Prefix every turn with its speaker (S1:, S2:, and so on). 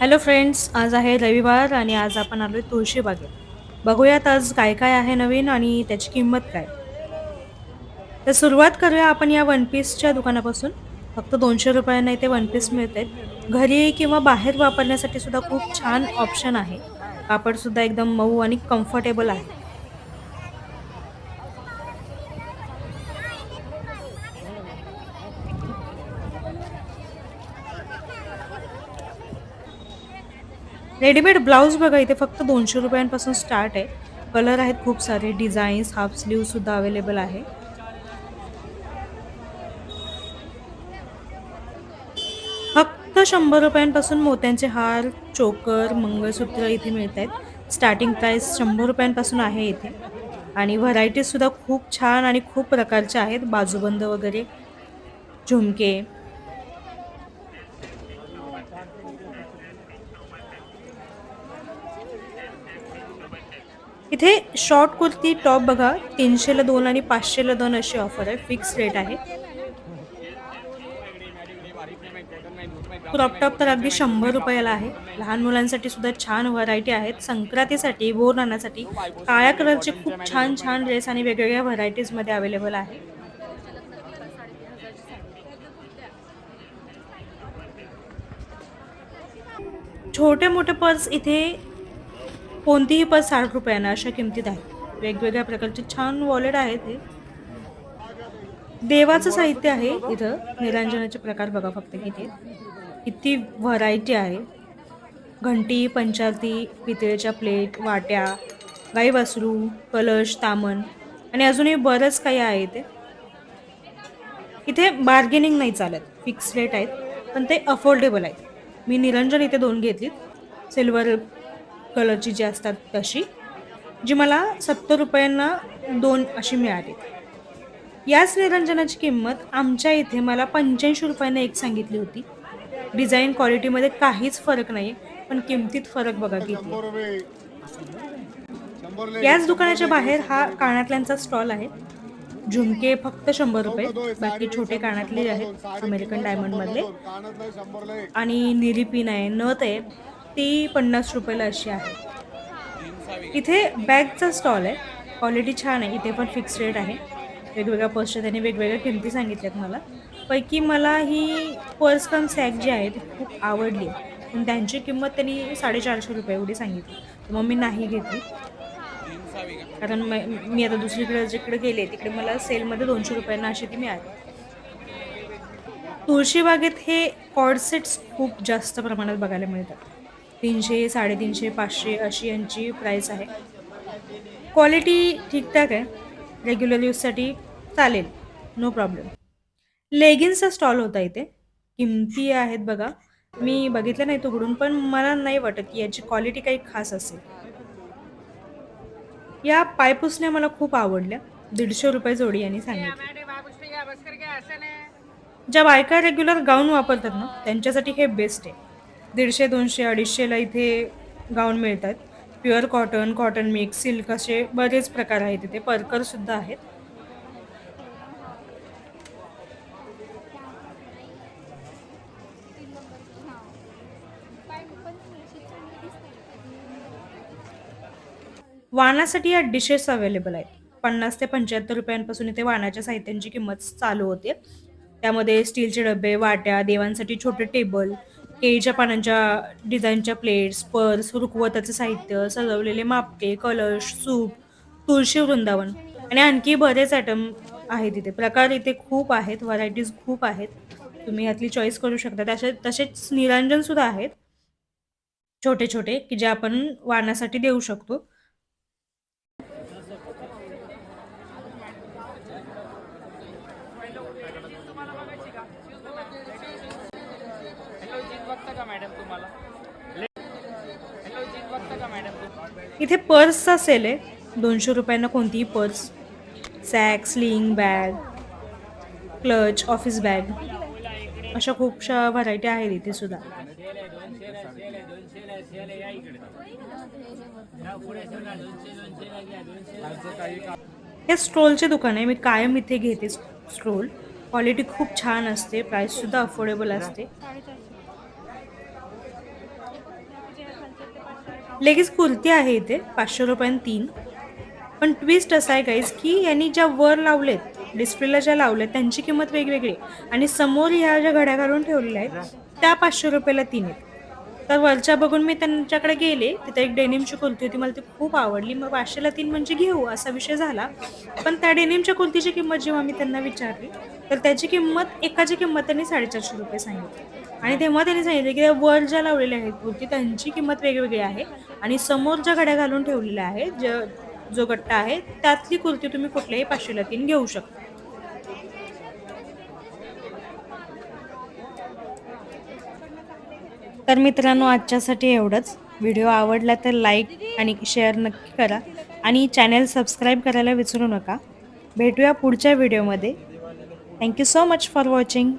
S1: Hello friends, आज आहे रविवार आणि आज आपण आलोय तुळशीबागेत. बघूयात आज काय काय आहे नवीन आणि त्याची किंमत काय. तर सुरुवात करूया आपण या वन पीसच्या दुकानापासून. फक्त ₹200 इथे वन पीस मिळतात. घरी किंवा बाहेर वापरण्यासाठी सुद्धा खूप छान ऑप्शन आहे. कापड सुद्धा एकदम मऊ आणि कम्फर्टेबल आहे. रेडीमेड ब्लाउज बघा इथे फक्त ₹200 पासून स्टार्ट आहे. कलर आहेत खूप सारे, डिझाईन्स, हाफ स्लीव्ह सुद्धा अवेलेबल आहे. फक्त ₹100 पासून मोत्यांचे हार, चोकर, मंगळसूत्र इथे मिळतायत. स्टार्टिंग प्राइस ₹100 पासून आहे इथे आणि व्हरायटीज सुद्धा खूप छान आणि खूप प्रकारच्या आहेत. बाजूबंद वगैरे, झुमके. इथे शॉर्ट कुर्ती टॉप बघा 300 ला 2 आणि 500 ला 2 अशी ऑफर आहे. फिक्स रेट आहे. क्रॉप टॉप तर अगदी ₹100 ला आहे. लहान मुलांसाठी सुद्धा छान व्हरायटी आहेत. संक्रांतीसाठी, बोरनाण्यासाठी काळ्या कलरचे खूप छान-छान ड्रेस आणि वेगवेगळ्या व्हरायटीजमध्ये अवेलेबल आहे. छोटे-मोठे पर्स इथे कोणतीही पर्स ₹60 ना अशा किमतीत आहे. वेगवेगळ्या प्रकारचे छान वॉलेट आहेत हे. देवाचं साहित्य आहे इथं. निरांजनाचे प्रकार बघा फक्त किती आहेत. किती व्हरायटी आहे. घंटी, पंचारती, पितळेच्या प्लेट, वाट्या, गाई वासरू, कलश, तामण आणि अजूनही बरंच काही आहे इथे. इथे बार्गेनिंग नाही चालत. फिक्स रेट आहेत. पण ते अफोर्डेबल आहेत. मी निरंजन इथे 2 घेतलीत. सिल्वर कलरची जी असतात तशी. जी मला ₹70 ना 2 अशी मिळाली. याच निरंजनाची किंमत आमच्या इथे मला ₹85 ने एक सांगितली होती. डिझाइन क्वालिटीमध्ये काहीच फरक नाहीये. पण किमतीत फरक बघा किती आहे. याच दुकानाच्या बाहेर हा कानातल्यांचा स्टॉल आहे. झुमके फक्त ₹100. बाकी छोटे कानातले आहेत अमेरिकन डायमंड मधले आणि निरी पिन आहे, नथ आहे. ती ₹50 ला अशी आहे. इथे बॅगचा स्टॉल आहे. क्वालिटी छान आहे. इथे पण फिक्स रेट आहे. वेगवेगळ्या पर्सच्या त्याने वेगवेगळ्या किमती सांगितल्यात मला. पैकी मला ही पर्स कम सॅक जी आहे ती खूप आवडली. पण त्यांची किंमत त्यांनी ₹450 एवढी सांगितली. तर मग मी नाही घेतली. कारण मी आता दुसरीकडे जिकडे गेले तिकडे मला सेलमध्ये ₹200 ना अशी ती मिळाली. तुळशीबागेत हे कॉर्ड सेट्स खूप जास्त प्रमाणात बघायला मिळतात. 300, 350, 500 अशी यांची प्राईस आहे. क्वालिटी ठीक-ठाक आहे. रेग्युलर यूजसाठी चालेल, नो प्रॉब्लेम. लेगिन्सचा स्टॉल होता इथे. किमती आहेत बघा. मी बघितलं नाही तो उघडून, पण मला नाही वाटत की याची क्वालिटी काही खास असेल. या पायपुसण्या मला खूप आवडल्या. ₹150 जोडी यांनी सांगितली. ज्या बायका रेग्युलर गाऊन वापरतात ना, त्यांच्यासाठी हे बेस्ट आहे. 150, 200, 250 ला इथे गाऊन मिळतात. Pure cotton, cotton mix, silk असे बरेच प्रकार आहेत इथे. परकर सुद्धा आहेत. वाणासाठी या डिशेस अवेलेबल आहेत. 50 ते ₹75 पासून इथे वाणाच्या साहित्यांची किंमत चालू होते. त्यामध्ये स्टीलचे डब्बे, वाट्या, देवांसाठी छोटे टेबल, केळीच्या पानांच्या डिझाईनच्या प्लेट्स, पर्स, रुखवताचे साहित्य, सजवलेले मापटे, कलश, सूप, तुळशी वृंदावन आणि आणखी बरेच आयटम आहेत इथे. प्रकार इथे खूप आहेत, व्हरायटीज खूप आहेत. तुम्ही यातली चॉईस करू शकता. तसेच निरांजन सुद्धा आहेत, छोटे-छोटे, की जे आपण वाणासाठी देऊ शकतो. इथे पर्सचा सेल आहे. ₹200 ना कोणतीही purse, sack, sling bag, clutch, office bag अशा खूपशा व्हरायटी आहेत इथे सुद्धा. हे स्ट्रोलचे दुकान आहे. मी कायम इथे घेते स्ट्रोल. क्वालिटी खूप छान असते. प्राईस सुद्धा अफोर्डेबल असते. लेगीज कुर्ती आहे इथे 500 रुपयांनी 3. पण ट्विस्ट असा आहे गाईज, की यांनी ज्या वर लावलेत, डिस्प्लेला ज्या लावल्यात त्यांची किंमत वेगवेगळी आहे आणि समोर ह्या ज्या घड्या घालून ठेवलेल्या आहेत, त्या 500 रुपयाला 3 आहेत. तर वरच्या बघून मी त्यांच्याकडे गेले, तिथे एक डेनिमची कुर्ती होती, मला ती खूप आवडली. मग 500ला 3 म्हणजे घेऊ असा विषय झाला. पण त्या डेनिमच्या कुर्तीची किंमत जेव्हा मी त्यांना विचारली, तर त्याची किंमत एकाची किंमत त्यांनी ₹450 सांगितली. आणि तेव्हा त्यांनी सांगितलं, की त्या वर ज्या लावलेल्या आहेत कुर्ती त्यांची किंमत वेगवेगळी आहे आणि समोर ज्या घड्या घालून ठेवलेल्या आहेत, जो गट्टा आहे, त्यातली कुर्ती तुम्ही कुठल्याही 500ला 3 घेऊ शकता. तर मित्रांनो आजच्यासाठी एवढंच. व्हिडिओ आवडला तर लाईक आणि शेअर नक्की करा आणि चॅनेल सबस्क्राईब करायला विसरू नका. भेटूया पुढच्या व्हिडिओमध्ये. Thank you so much for watching.